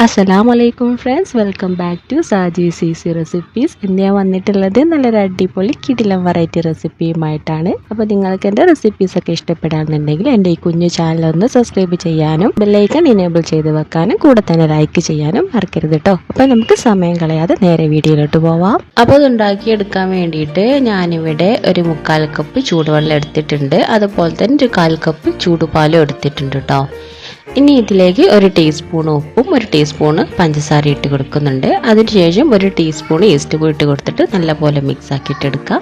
അസ്സലാമലൈക്കും friends, welcome back to Saji's easy recipes. ഇന്ന് ഞാൻ വന്നിട്ടുള്ളത് നല്ലൊരു അടിപൊളി കിടിലം വെറൈറ്റി റെസിപ്പിയുമായിട്ടാണ്. അപ്പോൾ നിങ്ങൾക്ക് എൻ്റെ റെസിപ്പീസൊക്കെ ഇഷ്ടപ്പെടാമെന്നുണ്ടെങ്കിൽ എൻ്റെ ഈ കുഞ്ഞു ചാനൽ ഒന്ന് സബ്സ്ക്രൈബ് ചെയ്യാനും ബെല്ലൈക്കൺ ഇനേബിൾ ചെയ്ത് വെക്കാനും കൂടെ തന്നെ ലൈക്ക് ചെയ്യാനും മറക്കരുത് കേട്ടോ. അപ്പോൾ നമുക്ക് സമയം കളയാതെ നേരെ വീഡിയോയിലോട്ട് പോവാം. അപ്പോൾ അത് ഉണ്ടാക്കിയെടുക്കാൻ വേണ്ടിയിട്ട് ഞാനിവിടെ ഒരു 1/4 കപ്പ് ചൂടുവെള്ളം എടുത്തിട്ടുണ്ട്. അതുപോലെ തന്നെ ഒരു 1/4 കപ്പ് ചൂടുപാലും എടുത്തിട്ടുണ്ട് കേട്ടോ. ഇനി ഇതിലേക്ക് 1 ടീസ്പൂൺ ഉപ്പും 1 ടീസ്പൂൺ പഞ്ചസാര ഇട്ട് കൊടുക്കുന്നുണ്ട്. അതിനുശേഷം 1 ടീസ്പൂൺ ഈസ്റ്റ് കൂടി ഇട്ട് കൊടുത്തിട്ട് നല്ലപോലെ മിക്സ് ആക്കിയിട്ട് എടുക്കുക.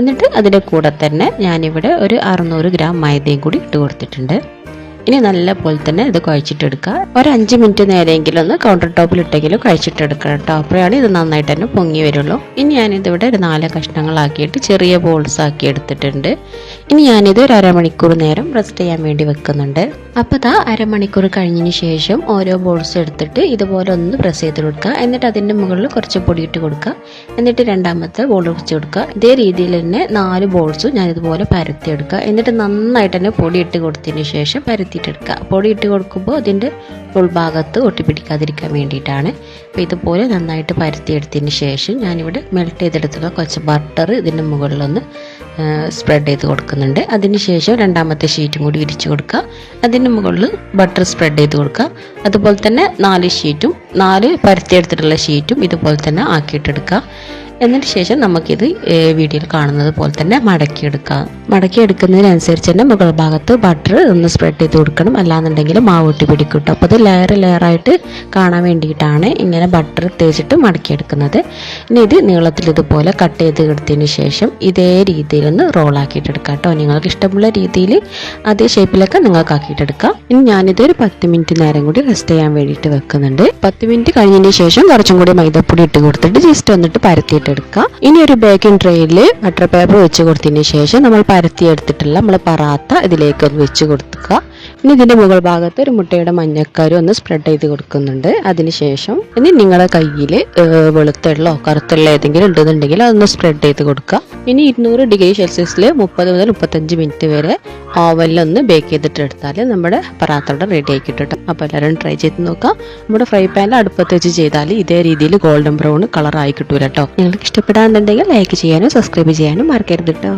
എന്നിട്ട് അതിൻ്റെ കൂടെ തന്നെ ഞാനിവിടെ ഒരു 600 ഗ്രാം മൈദയും കൂടി ഇട്ട് കൊടുത്തിട്ടുണ്ട്. ഇനി നല്ല പോലെ തന്നെ ഇത് കുഴച്ചിട്ടെടുക്കുക. ഒരു 5 മിനിറ്റ് നേരെയെങ്കിലും ഒന്ന് കൗണ്ടർ ടോപ്പിൽ ഇട്ടെങ്കിലും കുഴച്ചിട്ടെടുക്കണം കേട്ടോ. അപ്പോഴാണ് ഇത് നന്നായിട്ട് തന്നെ പൊങ്ങി വരുള്ളൂ. ഇനി ഞാനിതിവിടെ ഒരു 4 കഷ്ണങ്ങളാക്കിയിട്ട് ചെറിയ ബോൾസ് ആക്കി എടുത്തിട്ടുണ്ട്. ഇനി ഞാനിത് ഒരു അരമണിക്കൂർ നേരം റെസ്റ്റ് ചെയ്യാൻ വേണ്ടി വെക്കുന്നുണ്ട്. അപ്പോൾ ഇതാ അരമണിക്കൂർ കഴിഞ്ഞതിന് ശേഷം ഓരോ ബോൾസ് എടുത്തിട്ട് ഇതുപോലെ ഒന്ന് പ്രസ് ചെയ്ത് കൊടുക്കുക. എന്നിട്ട് അതിൻ്റെ മുകളിൽ കുറച്ച് പൊടി ഇട്ട് കൊടുക്കുക. എന്നിട്ട് രണ്ടാമത്തെ ബോൾ വെച്ച് കൊടുക്കുക. ഇതേ രീതിയിൽ തന്നെ 4 ബോൾസും ഞാനിതുപോലെ പരത്തിയെടുക്കുക. എന്നിട്ട് നന്നായിട്ട് തന്നെ പൊടി ഇട്ട് കൊടുത്തതിന് ശേഷം പരത്തിയിട്ടെടുക്കുക. പൊടി ഇട്ട് കൊടുക്കുമ്പോൾ അതിൻ്റെ ഉൾഭാഗത്ത് ഒട്ടിപ്പിടിക്കാതിരിക്കാൻ വേണ്ടിയിട്ടാണ്. അപ്പോൾ ഇതുപോലെ നന്നായിട്ട് പരത്തിയെടുത്തതിന് ശേഷം ഞാനിവിടെ മെൽറ്റ് ചെയ്തെടുത്തുള്ള കുറച്ച് ബട്ടർ ഇതിൻ്റെ മുകളിലൊന്ന് സ്പ്രെഡ് ചെയ്ത് കൊടുക്കുന്നുണ്ട്. അതിനുശേഷം രണ്ടാമത്തെ ഷീറ്റും കൂടി വിരിച്ചു കൊടുക്കുക. അതിന് മുകളിൽ ബട്ടർ സ്പ്രെഡ് ചെയ്ത് കൊടുക്കുക. അതുപോലെ തന്നെ 4 പരത്തിയെടുത്തിട്ടുള്ള ഷീറ്റും ഇതുപോലെ തന്നെ ആക്കിയിട്ടെടുക്കുക. എന്നിട്ട് ശേഷം നമുക്കിത് വീഡിയോയിൽ കാണുന്നത് പോലെ തന്നെ മടക്കിയെടുക്കുന്നതിനനുസരിച്ച് തന്നെ മുകൾ ഭാഗത്ത് ബട്ടർ ഒന്ന് സ്പ്രെഡ് ചെയ്ത് കൊടുക്കണം. അല്ലാന്നുണ്ടെങ്കിൽ മാവ് ഒട്ടി പിടിക്കും കേട്ടോ. അപ്പോൾ അത് ലെയറായിട്ട് കാണാൻ വേണ്ടിയിട്ടാണ് ഇങ്ങനെ ബട്ടർ തേച്ചിട്ട് മടക്കിയെടുക്കുന്നത്. ഇനി ഇത് നീളത്തിൽ ഇതുപോലെ കട്ട് ചെയ്ത് എടുത്തതിന് ശേഷം ഇതേ രീതിയിലൊന്ന് റോളാക്കിയിട്ടെടുക്കാം കേട്ടോ. നിങ്ങൾക്ക് ഇഷ്ടമുള്ള രീതിയിൽ അതേ ഷേപ്പിലൊക്കെ നിങ്ങൾക്ക് ആക്കിയിട്ടെടുക്കാം. ഇനി ഞാനിത് ഒരു 10 മിനിറ്റ് നേരം കൂടി റെസ്റ്റ് ചെയ്യാൻ വേണ്ടിയിട്ട് വെക്കുന്നുണ്ട്. 10 മിനിറ്റ് കഴിഞ്ഞതിന് ശേഷം കുറച്ചും കൂടി മൈദപ്പൊടി ഇട്ട് കൊടുത്തിട്ട് ജസ്റ്റ് വന്നിട്ട് പരത്തിയിട്ട് എടുക്കുക. ഇനി ഒരു ബേക്കിംഗ് ട്രേയിൽ ബട്ടർ പേപ്പർ വെച്ച് കൊടുത്തതിന് ശേഷം നമ്മൾ പരത്തിയെടുത്തിട്ടുള്ള നമ്മൾ പറാത്ത ഇതിലേക്ക് ഒന്ന് വെച്ച് കൊടുക്കുക. ഇനി ഇതിൻ്റെ മുകൾ ഭാഗത്ത് ഒരു മുട്ടയുടെ മഞ്ഞക്കരു ഒന്ന് സ്പ്രെഡ് ചെയ്ത് കൊടുക്കുന്നുണ്ട്. അതിനുശേഷം ഇനി നിങ്ങളുടെ കയ്യിൽ വെളുത്തുള്ളോ കറുത്തുള്ള ഏതെങ്കിലും ഉണ്ടെന്നുണ്ടെങ്കിൽ അതൊന്ന് സ്പ്രെഡ് ചെയ്ത് കൊടുക്കുക. ഇനി 200 ഡിഗ്രി സെൽഷ്യസിൽ 30 മുതൽ 35 മിനിറ്റ് വരെ ഓവനിലൊന്ന് ബേക്ക് ചെയ്തിട്ട് എടുത്താൽ നമ്മുടെ പറാത്തോടെ റെഡി ആക്കി കിട്ടും. അപ്പോൾ എല്ലാവരും ട്രൈ ചെയ്ത് നോക്കാം. നമ്മുടെ ഫ്രൈ പാനിൽ അടുപ്പത്ത് വെച്ച് ചെയ്താൽ ഇതേ രീതിയിൽ ഗോൾഡൻ ബ്രൗൺ കളറായി കിട്ടൂല കേട്ടോ. നിങ്ങൾക്ക് ഇഷ്ടപ്പെടാന്നുണ്ടെങ്കിൽ ലൈക്ക് ചെയ്യാനും സബ്സ്ക്രൈബ് ചെയ്യാനും മറക്കരുത് കേട്ടോ.